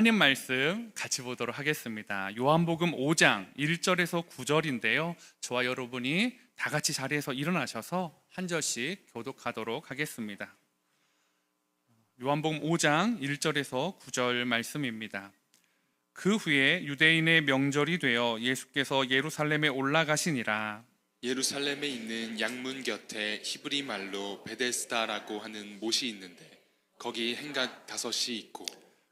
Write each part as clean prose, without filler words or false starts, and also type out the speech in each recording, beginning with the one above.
하나님 말씀 같이 보도록 하겠습니다. 요한복음 5장 1절에서 9절인데요. 저와 여러분이 다 같이 자리에서 일어나셔서 한 절씩 교독하도록 하겠습니다. 요한복음 5장 1절에서 9절 말씀입니다. 그 후에 유대인의 명절이 되어 예수께서 예루살렘에 올라가시니라. 예루살렘에 있는 양문 곁에 히브리 말로 베데스다라고 하는 못이 있는데 거기 행각 5이 있고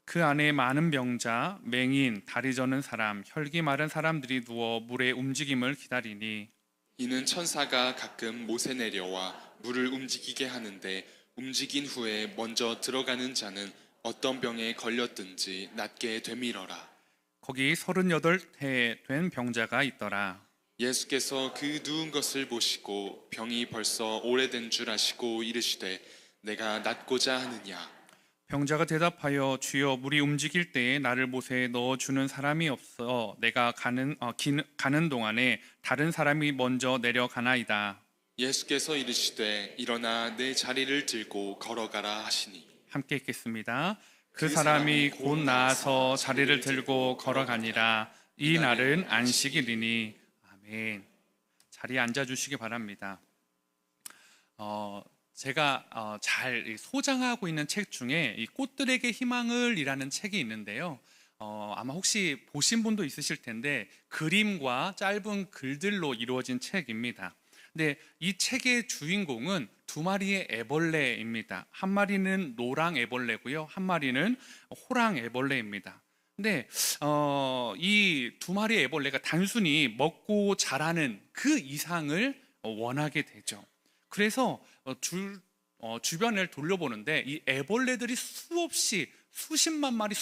그 안에 많은 병자, 맹인, 다리 저는 사람, 혈기 마른 사람들이 누워 물의 움직임을 기다리니 이는 천사가 가끔 못에 내려와 물을 움직이게 하는데 움직인 후에 먼저 들어가는 자는 어떤 병에 걸렸든지 낫게 되밀어라. 거기 38해 된 병자가 있더라. 예수께서 그 누운 것을 보시고 병이 벌써 오래된 줄 아시고 이르시되 내가 낫고자 하느냐. 병자가 대답하여 주여 물이 움직일 때에 나를 못에 넣어주는 사람이 없어 내가 가는 동안에 다른 사람이 먼저 내려가나이다. 예수께서 이르시되 일어나 내 자리를 들고 걸어가라 하시니 함께 읽겠습니다. 그 사람이 곧 나아서 자리를 들고 걸어가니라. 이 날은 안식일이니. 아멘. 자리에 앉아주시기 바랍니다. 제가 잘 소장하고 있는 책 중에 이 꽃들에게 희망을 이라는 책이 있는데요. 아마 혹시 보신 분도 있으실 텐데 그림과 짧은 글들로 이루어진 책입니다. 근데 이 책의 주인공은 2마리의 애벌레입니다. 한 마리는 노랑 애벌레고요, 한 마리는 호랑 애벌레입니다. 근데 이 2마리의 애벌레가 단순히 먹고 자라는 그 이상을 원하게 되죠. 그래서 주변을 돌려보는데 이 애벌레들이 수없이 수십만 마리,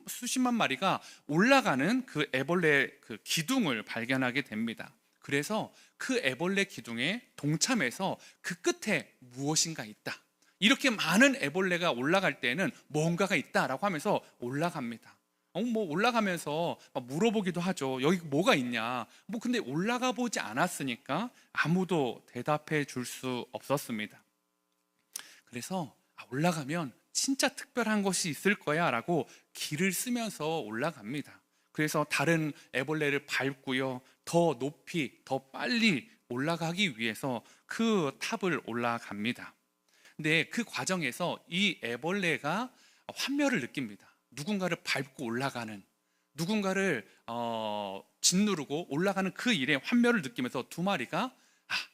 수십만 마리가 올라가는 그 애벌레 그 기둥을 발견하게 됩니다. 그래서 그 애벌레 기둥에 동참해서 그 끝에 무엇인가 있다, 이렇게 많은 애벌레가 올라갈 때는 뭔가가 있다라고 하면서 올라갑니다. 뭐 올라가면서 물어보기도 하죠. 여기 뭐가 있냐. 근데 올라가 보지 않았으니까 아무도 대답해 줄 수 없었습니다. 그래서 올라가면 진짜 특별한 것이 있을 거야 라고 길을 쓰면서 올라갑니다. 그래서 다른 애벌레를 밟고요, 더 높이 더 빨리 올라가기 위해서 그 탑을 올라갑니다. 근데 그 과정에서 이 애벌레가 환멸을 느낍니다. 누군가를 밟고 올라가는, 누군가를 짓누르고 올라가는 그 일에 환멸을 느끼면서 2마리가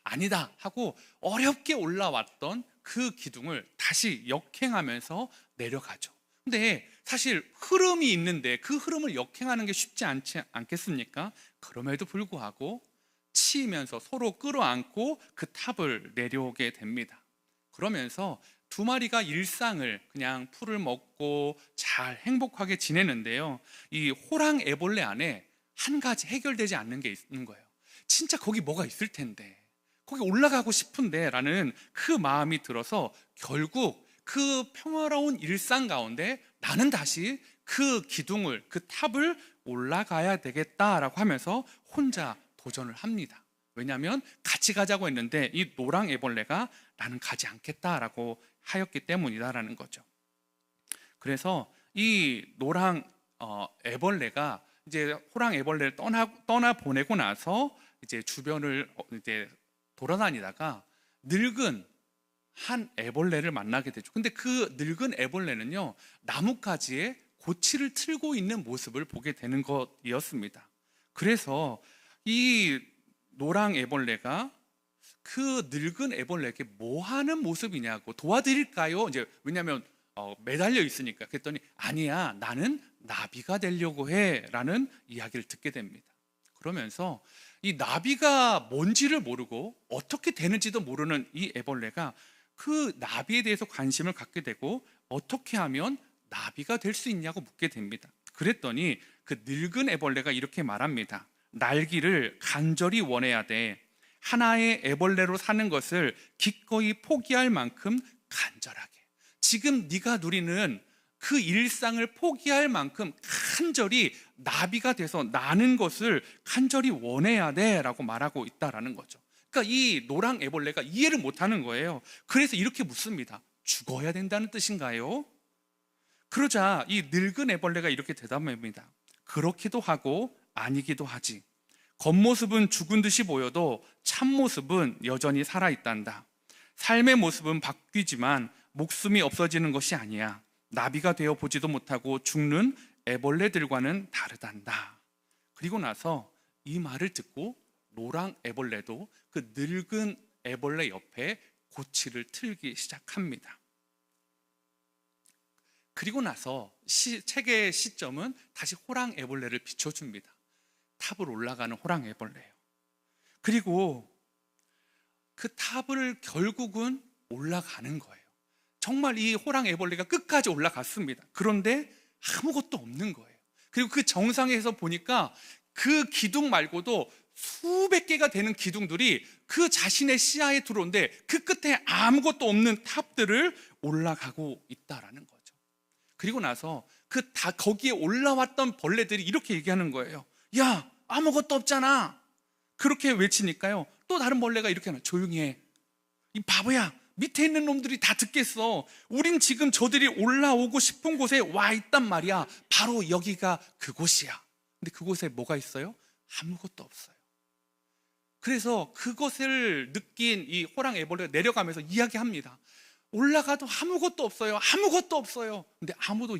아니다 하고 어렵게 올라왔던 그 기둥을 다시 역행하면서 내려가죠. 근데 사실 흐름이 있는데 그 흐름을 역행하는 게 쉽지 않겠습니까? 그럼에도 불구하고 치이면서 서로 끌어안고 그 탑을 내려오게 됩니다. 그러면서 2마리가 일상을 그냥 풀을 먹고 잘 행복하게 지내는데요, 이 호랑 애벌레 안에 한 가지 해결되지 않는 게 있는 거예요. 진짜 거기 뭐가 있을 텐데, 거기 올라가고 싶은데 라는 그 마음이 들어서 결국 그 평화로운 일상 가운데 나는 다시 그 기둥을, 그 탑을 올라가야 되겠다라고 하면서 혼자 도전을 합니다. 왜냐하면 같이 가자고 했는데 이 노랑 애벌레가 나는 가지 않겠다라고 하였기 때문이다라는 거죠. 그래서 이 노랑 애벌레가 이제 호랑 애벌레를 떠나 보내고 나서 이제 주변을 이제 돌아다니다가 늙은 한 애벌레를 만나게 되죠. 근데 그 늙은 애벌레는요, 나뭇가지에 고치를 틀고 있는 모습을 보게 되는 것이었습니다. 그래서 이 노랑 애벌레가 그 늙은 애벌레에게 뭐 하는 모습이냐고, 도와드릴까요? 이제 왜냐하면 매달려 있으니까. 그랬더니 아니야, 나는 나비가 되려고 해 라는 이야기를 듣게 됩니다. 그러면서 이 나비가 뭔지를 모르고 어떻게 되는지도 모르는 이 애벌레가 그 나비에 대해서 관심을 갖게 되고 어떻게 하면 나비가 될 수 있냐고 묻게 됩니다. 그랬더니 그 늙은 애벌레가 이렇게 말합니다. 날기를 간절히 원해야 돼. 하나의 애벌레로 사는 것을 기꺼이 포기할 만큼 간절하게. 지금 네가 누리는 그 일상을 포기할 만큼 간절히 나비가 돼서 나는 것을 간절히 원해야 돼 라고 말하고 있다라는 거죠. 그러니까 이 노랑 애벌레가 이해를 못하는 거예요. 그래서 이렇게 묻습니다. 죽어야 된다는 뜻인가요? 그러자 이 늙은 애벌레가 이렇게 대답합니다. 그렇기도 하고 아니기도 하지. 겉모습은 죽은 듯이 보여도 참모습은 여전히 살아있단다. 삶의 모습은 바뀌지만 목숨이 없어지는 것이 아니야. 나비가 되어 보지도 못하고 죽는 애벌레들과는 다르단다. 그리고 나서 이 말을 듣고 노랑 애벌레도 그 늙은 애벌레 옆에 고치를 틀기 시작합니다. 그리고 나서 책의 시점은 다시 호랑 애벌레를 비춰줍니다. 탑을 올라가는 호랑 애벌레예요. 그리고 그 탑을 결국은 올라가는 거예요. 정말 이 호랑 애벌레가 끝까지 올라갔습니다. 그런데 아무것도 없는 거예요. 그리고 그 정상에서 보니까 그 기둥 말고도 수백 개가 되는 기둥들이 그 자신의 시야에 들어오는데 그 끝에 아무것도 없는 탑들을 올라가고 있다라는 거죠. 그리고 나서 거기에 올라왔던 벌레들이 이렇게 얘기하는 거예요. 야, 아무것도 없잖아. 그렇게 외치니까요, 또 다른 벌레가 이렇게 하는, 조용히 해. 이 바보야, 밑에 있는 놈들이 다 듣겠어. 우린 지금 저들이 올라오고 싶은 곳에 와 있단 말이야. 바로 여기가 그곳이야. 근데 그곳에 뭐가 있어요? 아무것도 없어요. 그래서 그것을 느낀 이 호랑 애벌레가 내려가면서 이야기합니다. 올라가도 아무것도 없어요. 아무것도 없어요. 근데 아무도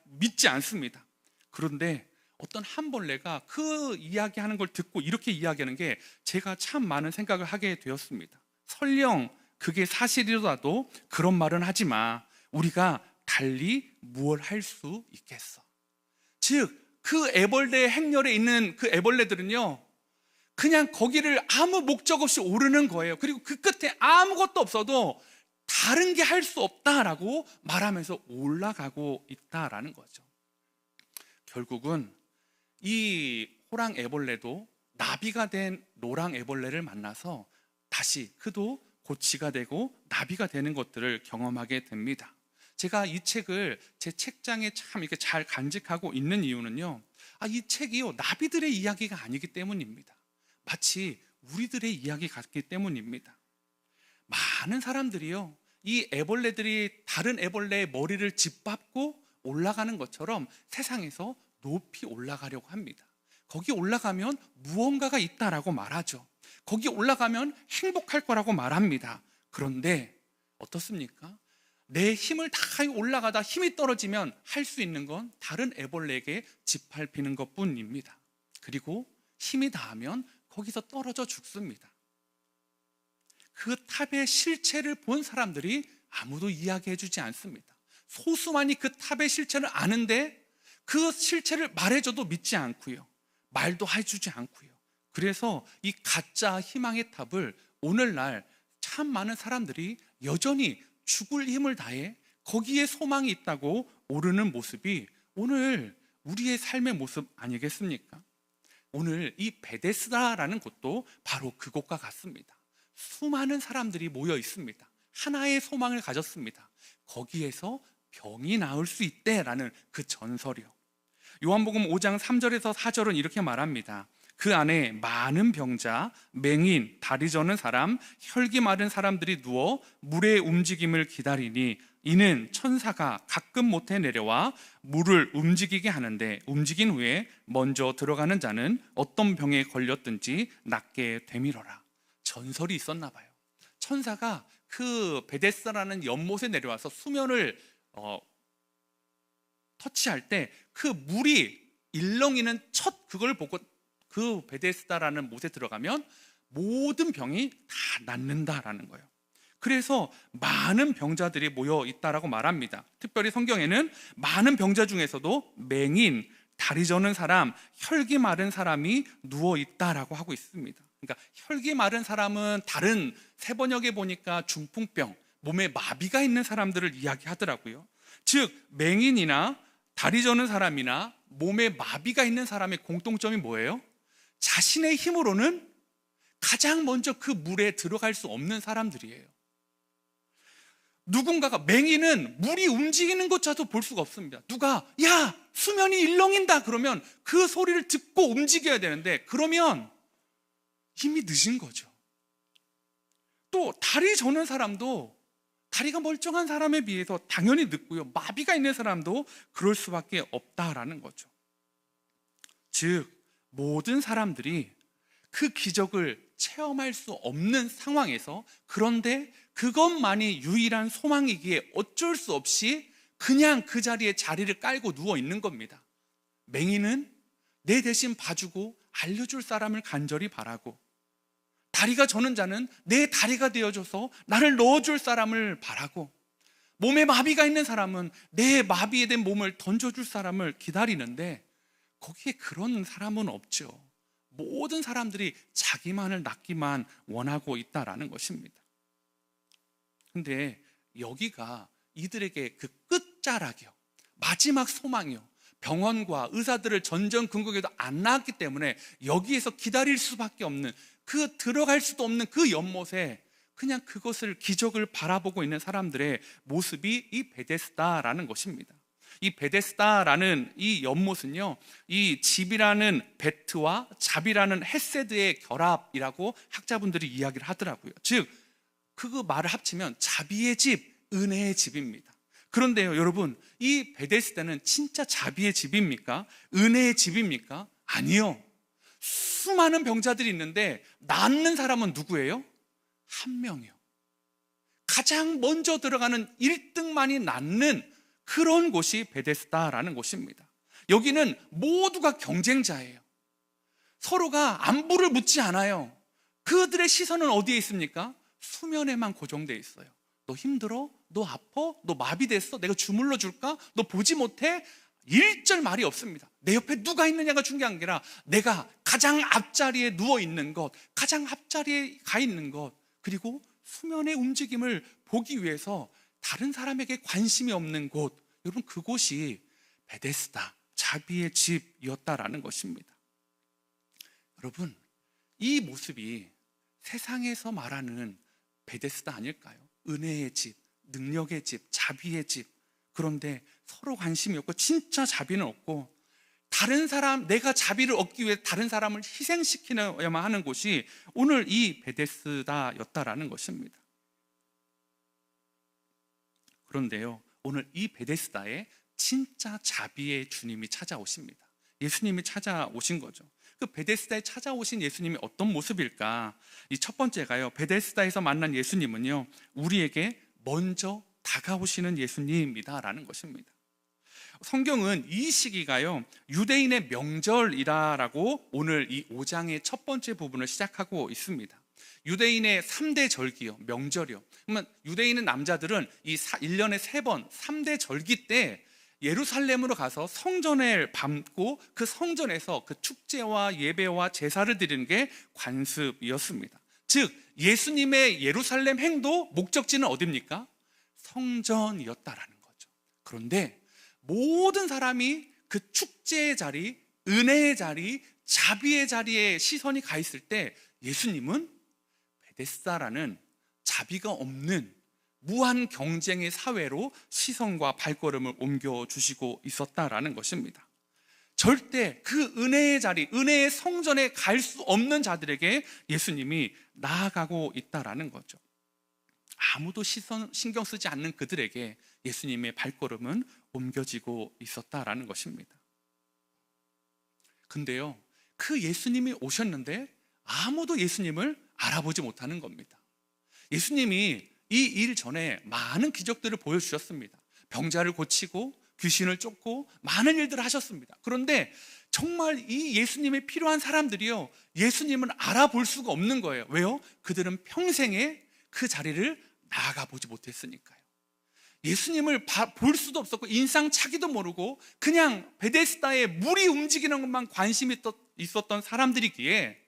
믿지 않습니다. 그런데 어떤 한 벌레가 그 이야기하는 걸 듣고 이렇게 이야기하는 게 제가 참 많은 생각을 하게 되었습니다. 설령 그게 사실이라도 그런 말은 하지 마. 우리가 달리 무엇을 할 수 있겠어. 즉, 그 애벌레 행렬에 있는 그 애벌레들은요, 그냥 거기를 아무 목적 없이 오르는 거예요. 그리고 그 끝에 아무것도 없어도 다른 게 할 수 없다라고 말하면서 올라가고 있다라는 거죠. 결국은 이 호랑 애벌레도 나비가 된 노랑 애벌레를 만나서 다시 그도 고치가 되고 나비가 되는 것들을 경험하게 됩니다. 제가 이 책을 제 책장에 참 이렇게 잘 간직하고 있는 이유는요, 이 책이요, 나비들의 이야기가 아니기 때문입니다. 마치 우리들의 이야기 같기 때문입니다. 많은 사람들이요, 이 애벌레들이 다른 애벌레의 머리를 짓밟고 올라가는 것처럼 세상에서 높이 올라가려고 합니다. 거기 올라가면 무언가가 있다라고 말하죠. 거기 올라가면 행복할 거라고 말합니다. 그런데 어떻습니까? 내 힘을 다하여 올라가다 힘이 떨어지면 할 수 있는 건 다른 애벌레에게 짓밟히는 것뿐입니다. 그리고 힘이 다하면 거기서 떨어져 죽습니다. 그 탑의 실체를 본 사람들이 아무도 이야기해 주지 않습니다. 소수만이 그 탑의 실체를 아는데 그 실체를 말해줘도 믿지 않고요, 말도 해주지 않고요. 그래서 이 가짜 희망의 탑을 오늘날 참 많은 사람들이 여전히 죽을 힘을 다해 거기에 소망이 있다고 오르는 모습이 오늘 우리의 삶의 모습 아니겠습니까? 오늘 이 베데스다라는 곳도 바로 그곳과 같습니다. 수많은 사람들이 모여 있습니다. 하나의 소망을 가졌습니다. 거기에서 병이 나을 수 있대라는 그 전설이요. 요한복음 5장 3절에서 4절은 이렇게 말합니다. 그 안에 많은 병자, 맹인, 다리 저는 사람, 혈기 마른 사람들이 누워 물의 움직임을 기다리니 이는 천사가 가끔 못해 내려와 물을 움직이게 하는데 움직인 후에 먼저 들어가는 자는 어떤 병에 걸렸든지 낫게 되밀어라. 전설이 있었나 봐요. 천사가 그 베데스다라는 연못에 내려와서 수면을 터치할 때 그 물이 일렁이는 그걸 보고 그 베데스다라는 못에 들어가면 모든 병이 다 낫는다라는 거예요. 그래서 많은 병자들이 모여 있다라고 말합니다. 특별히 성경에는 많은 병자 중에서도 맹인, 다리 저는 사람, 혈기 마른 사람이 누워 있다라고 하고 있습니다. 그러니까 혈기 마른 사람은 다른 세 번역에 보니까 중풍병, 몸에 마비가 있는 사람들을 이야기하더라고요. 즉 맹인이나 다리 저는 사람이나 몸에 마비가 있는 사람의 공통점이 뭐예요? 자신의 힘으로는 가장 먼저 그 물에 들어갈 수 없는 사람들이에요. 누군가가, 맹인은 물이 움직이는 것조차도 볼 수가 없습니다. 누가 야 수면이 일렁인다 그러면 그 소리를 듣고 움직여야 되는데 그러면 이미 늦은 거죠. 또 다리 저는 사람도 다리가 멀쩡한 사람에 비해서 당연히 늦고요. 마비가 있는 사람도 그럴 수밖에 없다라는 거죠. 즉, 모든 사람들이 그 기적을 체험할 수 없는 상황에서, 그런데 그것만이 유일한 소망이기에 어쩔 수 없이 그냥 그 자리에 자리를 깔고 누워 있는 겁니다. 맹인은 내 대신 봐주고 알려줄 사람을 간절히 바라고, 다리가 저는 자는 내 다리가 되어줘서 나를 넣어줄 사람을 바라고, 몸에 마비가 있는 사람은 내 마비에 된 몸을 던져줄 사람을 기다리는데, 거기에 그런 사람은 없죠. 모든 사람들이 자기만을 낫기만 원하고 있다라는 것입니다. 근데 여기가 이들에게 그 끝자락이요, 마지막 소망이요, 병원과 의사들을 전전긍긍해도 안 나았기 때문에 여기에서 기다릴 수밖에 없는, 그 들어갈 수도 없는 그 연못에 그냥 그것을, 기적을 바라보고 있는 사람들의 모습이 이 베데스다라는 것입니다. 이 베데스다라는 이 연못은요, 이 집이라는 베트와 잡이라는 헤세드의 결합이라고 학자분들이 이야기를 하더라고요. 즉, 그 말을 합치면 자비의 집, 은혜의 집입니다. 그런데요, 여러분, 이 베데스다는 진짜 자비의 집입니까? 은혜의 집입니까? 아니요. 수많은 병자들이 있는데 낫는 사람은 누구예요? 한 명이요. 가장 먼저 들어가는 1등만이 낫는 그런 곳이 베데스다라는 곳입니다. 여기는 모두가 경쟁자예요. 서로가 안부를 묻지 않아요. 그들의 시선은 어디에 있습니까? 수면에만 고정되어 있어요. 너 힘들어? 너 아파? 너 마비됐어? 내가 주물러 줄까? 너 보지 못해? 일절 말이 없습니다. 내 옆에 누가 있느냐가 중요한 게 아니라 내가 가장 앞자리에 누워 있는 것, 가장 앞자리에 가 있는 것, 그리고 수면의 움직임을 보기 위해서 다른 사람에게 관심이 없는 곳, 여러분, 그곳이 베데스다, 자비의 집이었다라는 것입니다. 여러분, 이 모습이 세상에서 말하는 베데스다 아닐까요? 은혜의 집, 능력의 집, 자비의 집. 그런데 서로 관심이 없고 진짜 자비는 없고, 다른 사람, 내가 자비를 얻기 위해 다른 사람을 희생시키려야만 하는 곳이 오늘 이 베데스다였다라는 것입니다. 그런데요, 오늘 이 베데스다에 진짜 자비의 주님이 찾아오십니다. 예수님이 찾아오신 거죠. 그 베데스다에 찾아오신 예수님이 어떤 모습일까? 이 첫 번째가요, 베데스다에서 만난 예수님은요, 우리에게 먼저 다가오시는 예수님이다라는 것입니다. 성경은 이 시기가요, 유대인의 명절이라고 오늘 이 5장의 첫 번째 부분을 시작하고 있습니다. 유대인의 3대 절기요, 명절이요. 그러면 유대인의 남자들은 이 1년에 3번 3대 절기 때 예루살렘으로 가서 성전을 밟고 그 성전에서 그 축제와 예배와 제사를 드리는 게 관습이었습니다. 즉, 예수님의 예루살렘 행도 목적지는 어디입니까? 성전이었다라는 거죠. 그런데 모든 사람이 그 축제의 자리, 은혜의 자리, 자비의 자리에 시선이 가 있을 때 예수님은 베데스다라는 자비가 없는 무한 경쟁의 사회로 시선과 발걸음을 옮겨주시고 있었다라는 것입니다. 절대 그 은혜의 자리, 은혜의 성전에 갈 수 없는 자들에게 예수님이 나아가고 있다라는 거죠. 아무도 신경 쓰지 않는 그들에게 예수님의 발걸음은 옮겨지고 있었다라는 것입니다. 근데요, 그 예수님이 오셨는데 아무도 예수님을 알아보지 못하는 겁니다. 예수님이 이 일 전에 많은 기적들을 보여주셨습니다. 병자를 고치고 귀신을 쫓고 많은 일들을 하셨습니다. 그런데 정말 이 예수님이 필요한 사람들이요, 예수님을 알아볼 수가 없는 거예요. 왜요? 그들은 평생에 그 자리를 나아가 보지 못했으니까요. 예수님을 볼 수도 없었고 인상착의도 모르고 그냥 베데스다에 물이 움직이는 것만 관심이 있었던 사람들이기에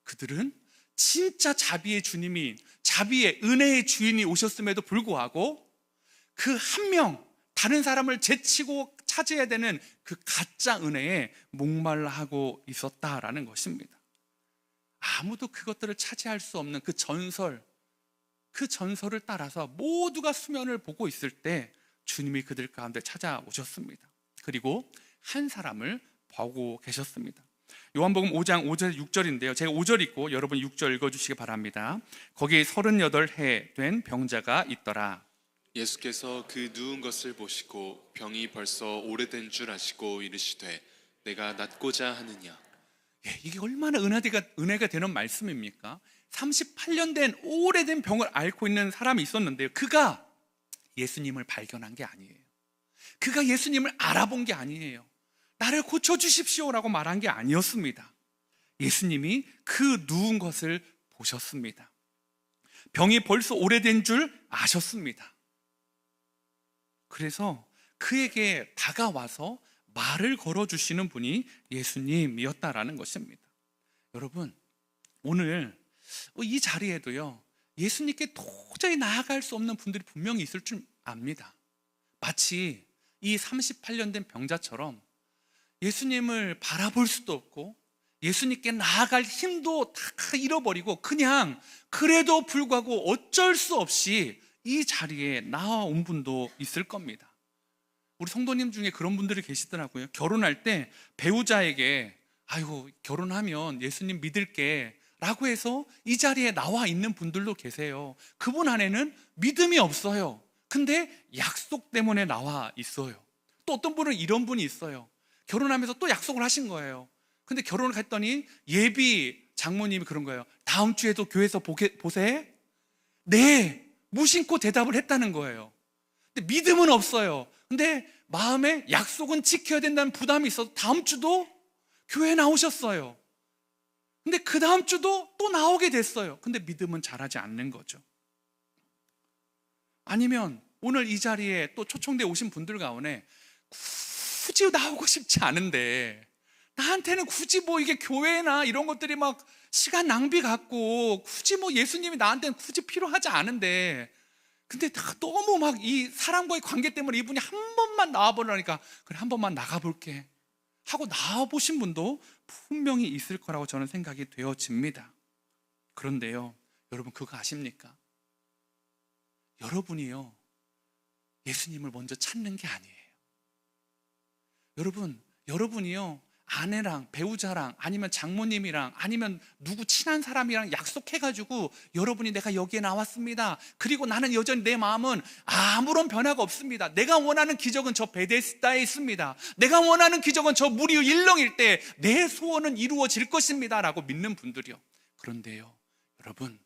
그들은 진짜 자비의 주님이, 자비의 은혜의 주인이 오셨음에도 불구하고 그 한 명, 다른 사람을 제치고 찾아야 되는 그 가짜 은혜에 목말라 하고 있었다라는 것입니다. 아무도 그것들을 차지할 수 없는 그 전설, 그 전설을 따라서 모두가 수면을 보고 있을 때 주님이 그들 가운데 찾아오셨습니다. 그리고 한 사람을 보고 계셨습니다. 요한복음 5장 5절 6절인데요, 제가 5절 읽고 여러분 6절 읽어주시기 바랍니다. 거기에 38해 된 병자가 있더라. 예수께서 그 누운 것을 보시고 병이 벌써 오래된 줄 아시고 이르시되 내가 낫고자 하느냐. 예, 이게 얼마나 은혜가 되는 말씀입니까? 38년 된 오래된 병을 앓고 있는 사람이 있었는데요, 그가 예수님을 발견한 게 아니에요. 그가 예수님을 알아본 게 아니에요. 나를 고쳐주십시오라고 말한 게 아니었습니다. 예수님이 그 누운 것을 보셨습니다. 병이 벌써 오래된 줄 아셨습니다. 그래서 그에게 다가와서 말을 걸어주시는 분이 예수님이었다라는 것입니다. 여러분, 오늘 이 자리에도요, 예수님께 도저히 나아갈 수 없는 분들이 분명히 있을 줄 압니다. 마치 이 38년 된 병자처럼 예수님을 바라볼 수도 없고 예수님께 나아갈 힘도 다 잃어버리고 그냥 그래도 불구하고 어쩔 수 없이 이 자리에 나와온 분도 있을 겁니다. 우리 성도님 중에 그런 분들이 계시더라고요. 결혼할 때 배우자에게 아이고 결혼하면 예수님 믿을게 라고 해서 이 자리에 나와 있는 분들도 계세요. 그분 안에는 믿음이 없어요. 근데 약속 때문에 나와 있어요. 또 어떤 분은 이런 분이 있어요. 결혼하면서 또 약속을 하신 거예요. 근데 결혼을 했더니 예비 장모님이 그런 거예요. 다음 주에도 교회에서 보세? 네, 무심코 대답을 했다는 거예요. 근데 믿음은 없어요. 근데 마음에 약속은 지켜야 된다는 부담이 있어서 다음 주도 교회에 나오셨어요. 근데 그 다음 주도 또 나오게 됐어요. 근데 믿음은 자라지 않는 거죠. 아니면 오늘 이 자리에 또 초청돼 오신 분들 가운데 굳이 나오고 싶지 않은데 나한테는 굳이 뭐 이게 교회나 이런 것들이 막 시간 낭비 같고 굳이 뭐 예수님이 나한테는 굳이 필요하지 않은데 근데 너무 막 이 사람과의 관계 때문에 이분이 한 번만 나와보려니까 그래 한 번만 나가볼게 하고 나와보신 분도 분명히 있을 거라고 저는 생각이 되어집니다. 그런데요, 여러분 그거 아십니까? 여러분이요 예수님을 먼저 찾는 게 아니에요. 여러분이요 아내랑 배우자랑 아니면 장모님이랑 아니면 누구 친한 사람이랑 약속해가지고 여러분이 내가 여기에 나왔습니다. 그리고 나는 여전히 내 마음은 아무런 변화가 없습니다. 내가 원하는 기적은 저 베데스다에 있습니다. 내가 원하는 기적은 저 무리 일렁일 때 내 소원은 이루어질 것입니다 라고 믿는 분들이요. 그런데요 여러분,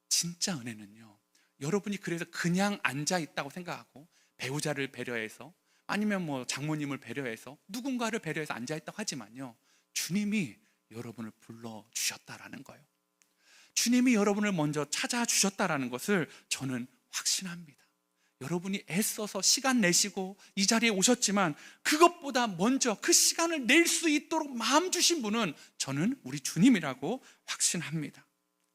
진짜 은혜는요 여러분이 그래서 그냥 앉아있다고 생각하고 배우자를 배려해서 아니면 뭐 장모님을 배려해서 누군가를 배려해서 앉아있다고 하지만요, 주님이 여러분을 불러주셨다라는 거예요. 주님이 여러분을 먼저 찾아주셨다라는 것을 저는 확신합니다. 여러분이 애써서 시간 내시고 이 자리에 오셨지만 그것보다 먼저 그 시간을 낼 수 있도록 마음 주신 분은 저는 우리 주님이라고 확신합니다.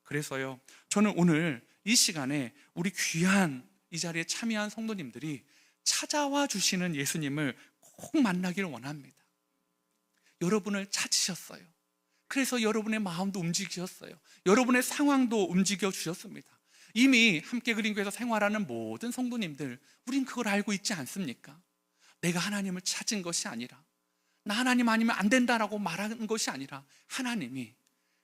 그래서요 저는 오늘 이 시간에 우리 귀한 이 자리에 참여한 성도님들이 찾아와 주시는 예수님을 꼭 만나기를 원합니다. 여러분을 찾으셨어요. 그래서 여러분의 마음도 움직이셨어요. 여러분의 상황도 움직여 주셨습니다. 이미 함께 그린 교회에서 생활하는 모든 성도님들, 우린 그걸 알고 있지 않습니까? 내가 하나님을 찾은 것이 아니라 나 하나님 아니면 안 된다라고 말하는 것이 아니라 하나님이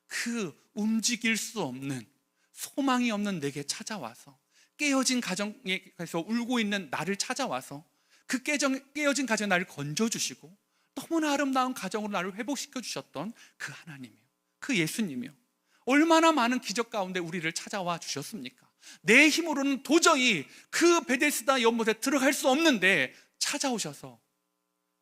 그 움직일 수 없는 소망이 없는 내게 찾아와서 깨어진 가정에서 울고 있는 나를 찾아와서 그 깨어진 가정에 나를 건져주시고 너무나 아름다운 가정으로 나를 회복시켜 주셨던 그 하나님이요, 그 예수님이요, 얼마나 많은 기적 가운데 우리를 찾아와 주셨습니까? 내 힘으로는 도저히 그 베데스다 연못에 들어갈 수 없는데 찾아오셔서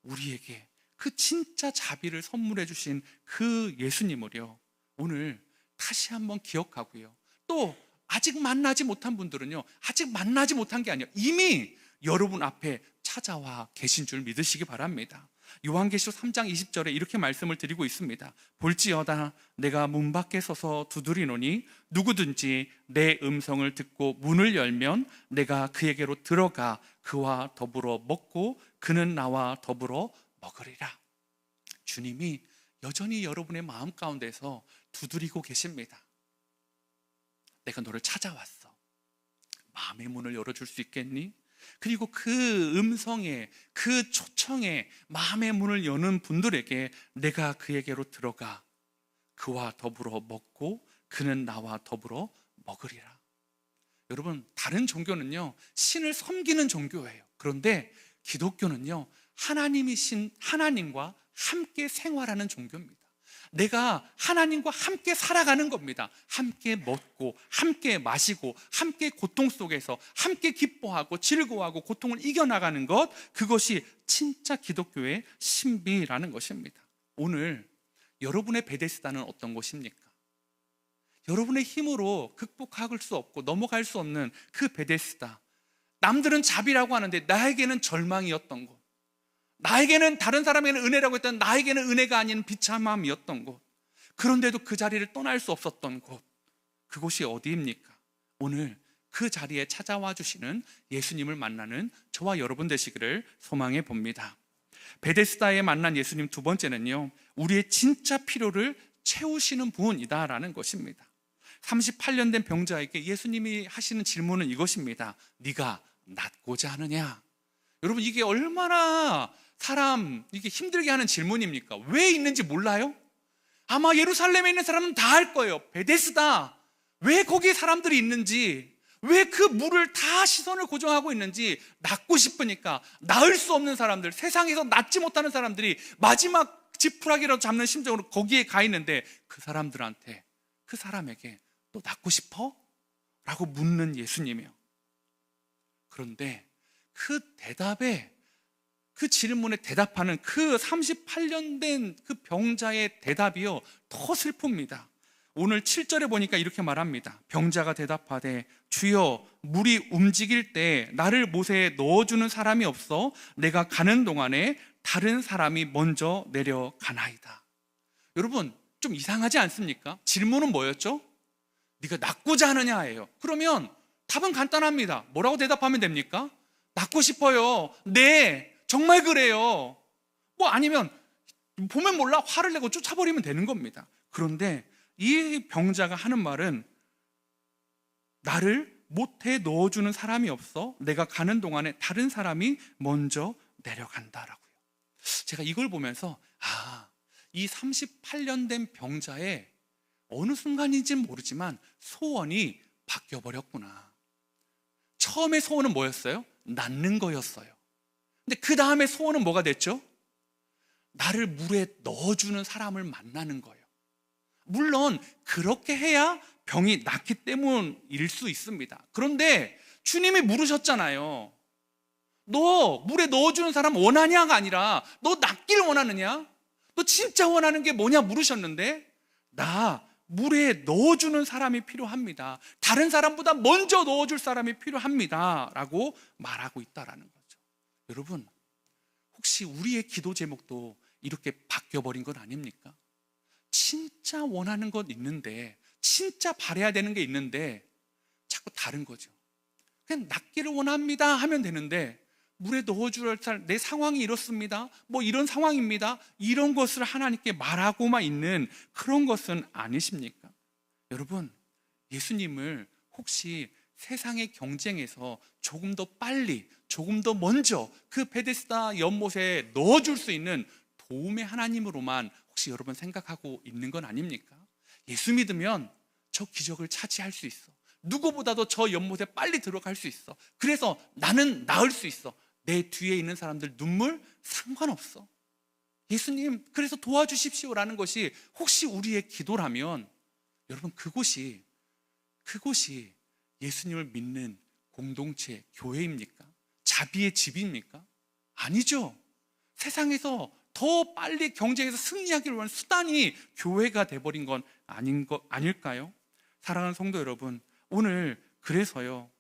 우리에게 그 진짜 자비를 선물해 주신 그 예수님을요 오늘 다시 한번 기억하고요, 또 아직 만나지 못한 분들은요 아직 만나지 못한 게 아니에요, 이미 여러분 앞에 찾아와 계신 줄 믿으시기 바랍니다. 요한계시록 3장 20절에 이렇게 말씀을 드리고 있습니다. 볼지어다 내가 문 밖에 서서 두드리노니 누구든지 내 음성을 듣고 문을 열면 내가 그에게로 들어가 그와 더불어 먹고 그는 나와 더불어 먹으리라. 주님이 여전히 여러분의 마음 가운데서 두드리고 계십니다. 내가 너를 찾아왔어. 마음의 문을 열어줄 수 있겠니? 그리고 그 음성에, 그 초청에 마음의 문을 여는 분들에게 내가 그에게로 들어가 그와 더불어 먹고 그는 나와 더불어 먹으리라. 여러분, 다른 종교는요, 신을 섬기는 종교예요. 그런데 기독교는요, 하나님이신 하나님과 함께 생활하는 종교입니다. 내가 하나님과 함께 살아가는 겁니다. 함께 먹고, 함께 마시고, 함께 고통 속에서 함께 기뻐하고 즐거워하고 고통을 이겨나가는 것, 그것이 진짜 기독교의 신비라는 것입니다. 오늘 여러분의 베데스다는 어떤 곳입니까? 여러분의 힘으로 극복할 수 없고 넘어갈 수 없는 그 베데스다, 남들은 자비라고 하는데 나에게는 절망이었던 곳, 나에게는, 다른 사람에게는 은혜라고 했던 나에게는 은혜가 아닌 비참함이었던 곳, 그런데도 그 자리를 떠날 수 없었던 곳, 그곳이 어디입니까? 오늘 그 자리에 찾아와 주시는 예수님을 만나는 저와 여러분 되시기를 소망해 봅니다. 베데스다에 만난 예수님 두 번째는요, 우리의 진짜 필요를 채우시는 분이다라는 것입니다. 38년 된 병자에게 예수님이 하시는 질문은 이것입니다. 네가 낫고자 하느냐? 여러분, 이게 얼마나 이게 힘들게 하는 질문입니까? 왜 있는지 몰라요? 아마 예루살렘에 있는 사람은 다 알 거예요. 베데스다, 왜 거기에 사람들이 있는지, 왜 그 물을 다 시선을 고정하고 있는지, 낫고 싶으니까 낫을 수 없는 사람들, 세상에서 낫지 못하는 사람들이 마지막 지푸라기라도 잡는 심정으로 거기에 가 있는데, 그 사람에게 너 낫고 싶어? 라고 묻는 예수님이요. 그런데 그 질문에 대답하는 그 38년 된 그 병자의 대답이요, 더 슬픕니다. 오늘 7절에 보니까 이렇게 말합니다. 병자가 대답하되 주여, 물이 움직일 때 나를 못에 넣어주는 사람이 없어 내가 가는 동안에 다른 사람이 먼저 내려가나이다. 여러분, 좀 이상하지 않습니까? 질문은 뭐였죠? 네가 낫고자 하느냐예요. 그러면 답은 간단합니다. 뭐라고 대답하면 됩니까? 낫고 싶어요. 네, 정말 그래요. 아니면 보면 몰라 화를 내고 쫓아버리면 되는 겁니다. 그런데 이 병자가 하는 말은 나를 못해 넣어주는 사람이 없어 내가 가는 동안에 다른 사람이 먼저 내려간다라고요. 제가 이걸 보면서 이 38년 된 병자의 어느 순간인지는 모르지만 소원이 바뀌어버렸구나. 처음에 소원은 뭐였어요? 낫는 거였어요. 근데 그 다음에 소원은 뭐가 됐죠? 나를 물에 넣어주는 사람을 만나는 거예요. 물론 그렇게 해야 병이 낫기 때문일 수 있습니다. 그런데 주님이 물으셨잖아요. 너 물에 넣어주는 사람 원하냐가 아니라 너 낫기를 원하느냐? 너 진짜 원하는 게 뭐냐 물으셨는데, 나 물에 넣어주는 사람이 필요합니다. 다른 사람보다 먼저 넣어줄 사람이 필요합니다 라고 말하고 있다라는 거죠. 여러분, 혹시 우리의 기도 제목도 이렇게 바뀌어버린 건 아닙니까? 진짜 원하는 것 있는데, 진짜 바라야 되는 게 있는데 자꾸 다른 거죠. 그냥 낫기를 원합니다 하면 되는데, 물에 넣어줄 사람, 내 상황이 이렇습니다, 이런 상황입니다, 이런 것을 하나님께 말하고만 있는 그런 것은 아니십니까? 여러분, 예수님을 혹시 세상의 경쟁에서 조금 더 빨리, 조금 더 먼저 그 베데스다 연못에 넣어줄 수 있는 도움의 하나님으로만 혹시 여러분 생각하고 있는 건 아닙니까? 예수 믿으면 저 기적을 차지할 수 있어, 누구보다도 저 연못에 빨리 들어갈 수 있어, 그래서 나는 나을 수 있어, 내 뒤에 있는 사람들 눈물 상관없어, 예수님 그래서 도와주십시오라는 것이 혹시 우리의 기도라면, 여러분 그곳이 예수님을 믿는 공동체, 교회입니까? 자비의 집입니까? 아니죠. 세상에서 더 빨리 경쟁에서 승리하기를 원하는 수단이 교회가 돼버린 건 아닐까요? 사랑하는 성도 여러분, 오늘 그래서요,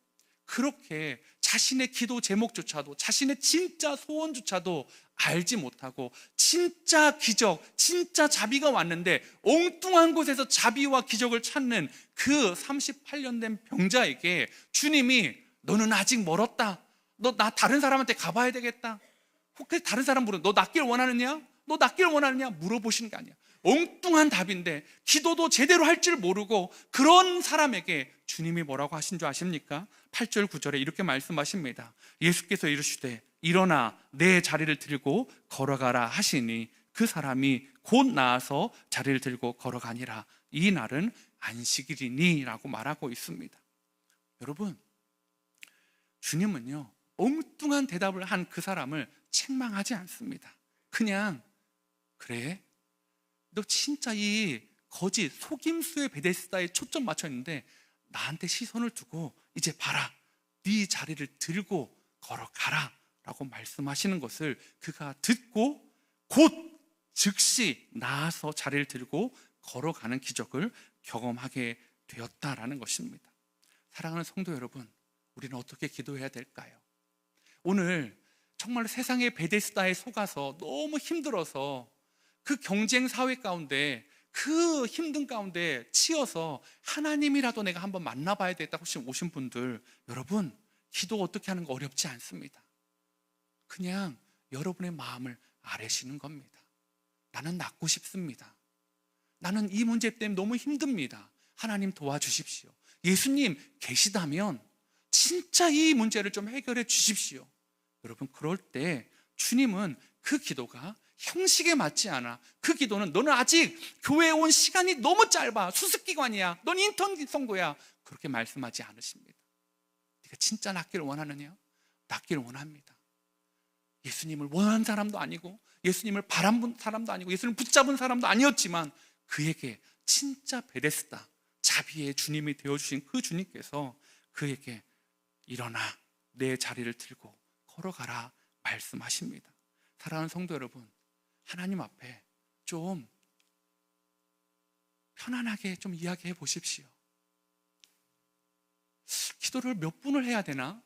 그렇게 자신의 기도 제목조차도, 자신의 진짜 소원조차도 알지 못하고 진짜 기적, 진짜 자비가 왔는데 엉뚱한 곳에서 자비와 기적을 찾는 그 38년 된 병자에게 주님이 너는 아직 멀었다, 너 나 다른 사람한테 가봐야 되겠다, 혹시 다른 사람 물어 너 낫길 원하느냐? 너 낫길 원하느냐? 물어보시는 게 아니야. 엉뚱한 답인데 기도도 제대로 할 줄 모르고 그런 사람에게 주님이 뭐라고 하신 줄 아십니까? 8절 9절에 이렇게 말씀하십니다. 예수께서 이르시되 일어나 내 자리를 들고 걸어가라 하시니 그 사람이 곧 나아서 자리를 들고 걸어가니라. 이 날은 안식일이니 라고 말하고 있습니다. 여러분, 주님은요, 엉뚱한 대답을 한 그 사람을 책망하지 않습니다. 그냥, 그래, 너 진짜 이 거짓 속임수의 베데스다에 초점 맞춰 있는데 나한테 시선을 두고 이제 봐라, 네 자리를 들고 걸어가라 라고 말씀하시는 것을 그가 듣고 곧 즉시 나아서 자리를 들고 걸어가는 기적을 경험하게 되었다라는 것입니다. 사랑하는 성도 여러분, 우리는 어떻게 기도해야 될까요? 오늘 정말 세상의 베데스다에 속아서 너무 힘들어서 그 경쟁 사회 가운데, 그 힘든 가운데 치여서 하나님이라도 내가 한번 만나봐야 되겠다 혹시 오신 분들, 여러분, 기도 어떻게 하는 거 어렵지 않습니다. 그냥 여러분의 마음을 아뢰시는 겁니다. 나는 낫고 싶습니다. 나는 이 문제 때문에 너무 힘듭니다. 하나님 도와주십시오. 예수님 계시다면 진짜 이 문제를 좀 해결해 주십시오. 여러분, 그럴 때 주님은 그 기도가 형식에 맞지 않아. 그 기도는 너는 아직 교회에 온 시간이 너무 짧아, 수습기관이야, 넌 인턴 성도야, 그렇게 말씀하지 않으십니다. 네가 진짜 낫기를 원하느냐? 낫기를 원합니다. 예수님을 원한 사람도 아니고 예수님을 바란 사람도 아니고 예수님을 붙잡은 사람도 아니었지만 그에게 진짜 베데스다 자비의 주님이 되어주신 그 주님께서 그에게 일어나 내 자리를 들고 걸어가라 말씀하십니다. 사랑하는 성도 여러분, 하나님 앞에 좀 편안하게 좀 이야기해 보십시오. 기도를 몇 분을 해야 되나?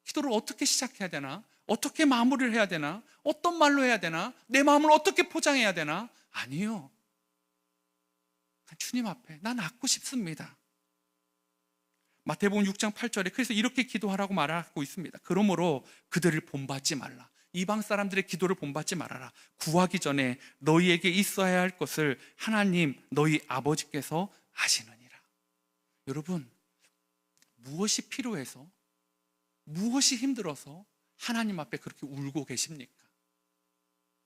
기도를 어떻게 시작해야 되나? 어떻게 마무리를 해야 되나? 어떤 말로 해야 되나? 내 마음을 어떻게 포장해야 되나? 아니요, 주님 앞에 나 낫고 싶습니다. 마태복음 6장 8절에 그래서 이렇게 기도하라고 말하고 있습니다. 그러므로 그들을 본받지 말라. 이방 사람들의 기도를 본받지 말아라. 구하기 전에 너희에게 있어야 할 것을 하나님 너희 아버지께서 아시느니라. 여러분, 무엇이 필요해서, 무엇이 힘들어서 하나님 앞에 그렇게 울고 계십니까?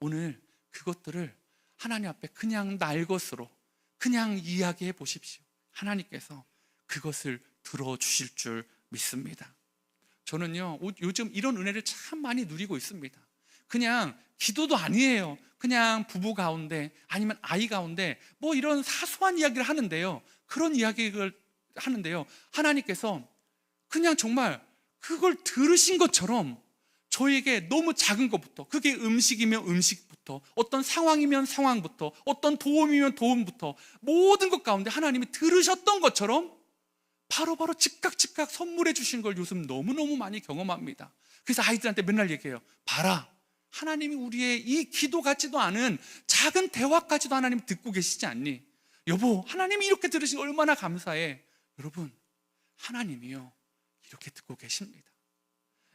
오늘 그것들을 하나님 앞에 그냥 날 것으로 그냥 이야기해 보십시오. 하나님께서 그것을 들어주실 줄 믿습니다. 저는요, 요즘 이런 은혜를 참 많이 누리고 있습니다. 그냥 기도도 아니에요. 그냥 부부 가운데 아니면 아이 가운데 뭐 이런 사소한 이야기를 하는데요, 그런 이야기를 하는데요, 하나님께서 그냥 정말 그걸 들으신 것처럼 저에게 너무 작은 것부터, 그게 음식이면 음식부터, 어떤 상황이면 상황부터, 어떤 도움이면 도움부터, 모든 것 가운데 하나님이 들으셨던 것처럼 바로바로 즉각 선물해 주신 걸 요즘 너무너무 많이 경험합니다. 그래서 아이들한테 맨날 얘기해요. 봐라, 하나님이 우리의 이 기도 같지도 않은 작은 대화까지도 하나님 듣고 계시지 않니? 여보, 하나님이 이렇게 들으시니 얼마나 감사해. 여러분, 하나님이요, 이렇게 듣고 계십니다.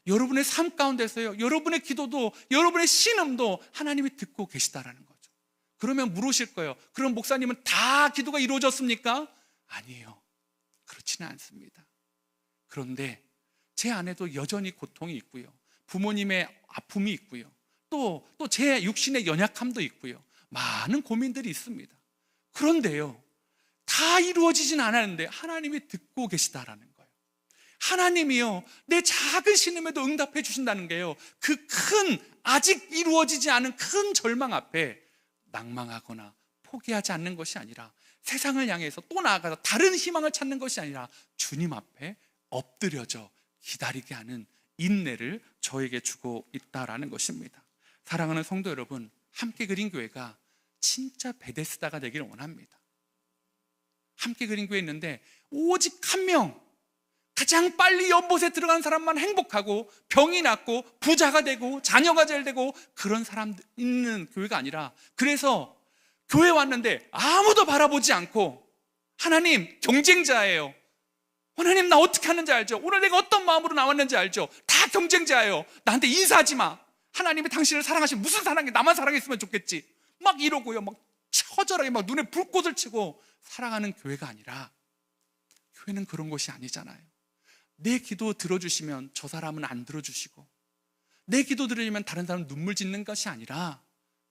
여러분의 삶 가운데서요, 여러분의 기도도, 여러분의 신음도 하나님이 듣고 계시다라는 거죠. 그러면 물으실 거예요. 그럼 목사님은 다 기도가 이루어졌습니까? 아니에요, 그렇지는 않습니다. 그런데 제 안에도 여전히 고통이 있고요, 부모님의 아픔이 있고요, 또 제 육신의 연약함도 있고요, 많은 고민들이 있습니다. 그런데요, 다 이루어지진 않았는데 하나님이 듣고 계시다라는 거예요. 하나님이요, 내 작은 신음에도 응답해 주신다는 게요, 그 큰, 아직 이루어지지 않은 큰 절망 앞에 낭망하거나 포기하지 않는 것이 아니라, 세상을 향해서 또 나아가서 다른 희망을 찾는 것이 아니라 주님 앞에 엎드려져 기다리게 하는 인내를 저에게 주고 있다라는 것입니다. 사랑하는 성도 여러분, 함께 그린 교회가 진짜 베데스다가 되기를 원합니다. 함께 그린 교회 있는데 오직 한 명, 가장 빨리 연못에 들어간 사람만 행복하고 병이 낫고 부자가 되고 자녀가 잘 되고 그런 사람 있는 교회가 아니라, 그래서 교회 왔는데 아무도 바라보지 않고 하나님 경쟁자예요. 하나님 나 어떻게 하는지 알죠? 오늘 내가 어떤 마음으로 나왔는지 알죠? 다 경쟁자예요. 나한테 인사하지 마. 하나님이 당신을 사랑하시면 무슨 사랑해, 나만 사랑했으면 좋겠지, 막 이러고요, 막 처절하게 막 눈에 불꽃을 치고 사랑하는 교회가 아니라, 교회는 그런 것이 아니잖아요. 내 기도 들어주시면 저 사람은 안 들어주시고, 내 기도 들으면 다른 사람은 눈물 짓는 것이 아니라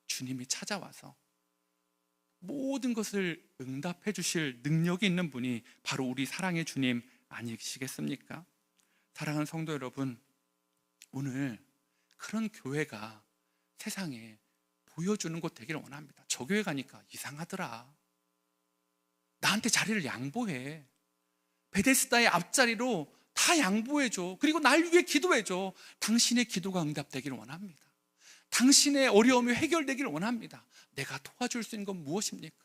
주님이 찾아와서 모든 것을 응답해 주실 능력이 있는 분이 바로 우리 사랑의 주님 아니시겠습니까? 사랑하는 성도 여러분, 오늘 그런 교회가 세상에 보여주는 곳 되기를 원합니다. 저 교회 가니까 이상하더라. 나한테 자리를 양보해. 베데스다의 앞자리로 다 양보해줘. 그리고 날 위해 기도해줘. 당신의 기도가 응답되기를 원합니다. 당신의 어려움이 해결되기를 원합니다. 내가 도와줄 수 있는 건 무엇입니까?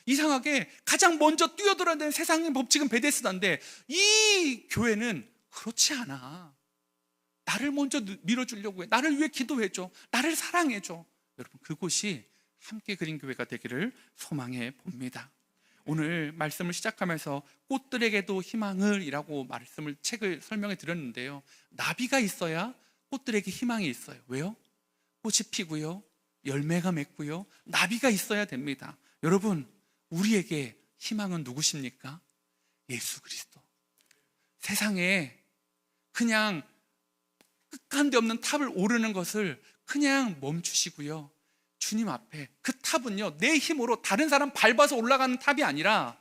이상하게 가장 먼저 뛰어들어야 되는 세상의 법칙은 베데스다인데 이 교회는 그렇지 않아. 나를 먼저 밀어주려고 해. 나를 위해 기도해줘. 나를 사랑해줘. 여러분, 그곳이 함께 그린 교회가 되기를 소망해 봅니다. 오늘 말씀을 시작하면서 꽃들에게도 희망을 이라고 책을 설명해 드렸는데요, 나비가 있어야 꽃들에게 희망이 있어요. 왜요? 꽃이 피고요, 열매가 맺고요, 나비가 있어야 됩니다. 여러분, 우리에게 희망은 누구십니까? 예수 그리스도. 세상에 그냥 끝간데 없는 탑을 오르는 것을 그냥 멈추시고요, 주님 앞에, 그 탑은요 내 힘으로 다른 사람 밟아서 올라가는 탑이 아니라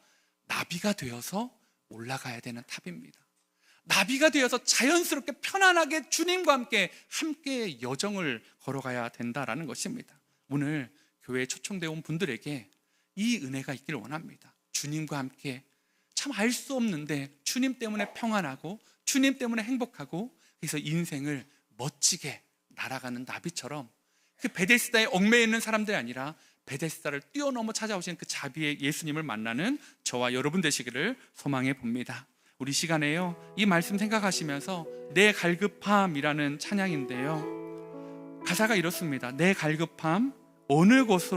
나비가 되어서 올라가야 되는 탑입니다. 나비가 되어서 자연스럽게 편안하게 주님과 함께 여정을 걸어가야 된다라는 것입니다. 오늘 교회에 초청되어 온 분들에게 이 은혜가 있기를 원합니다. 주님과 함께 참 알 수 없는데 주님 때문에 평안하고 주님 때문에 행복하고, 그래서 인생을 멋지게 날아가는 나비처럼 그 베데스다에 얽매여 있는 사람들이 아니라 베데스다를 뛰어넘어 찾아오신 그 자비의 예수님을 만나는 저와 여러분 되시기를 소망해 봅니다. 우리 시간에요, 이 말씀 생각하시면서 내 갈급함이라는 찬양인데요, 가사가 이렇습니다. 내 갈급함 어느 곳으로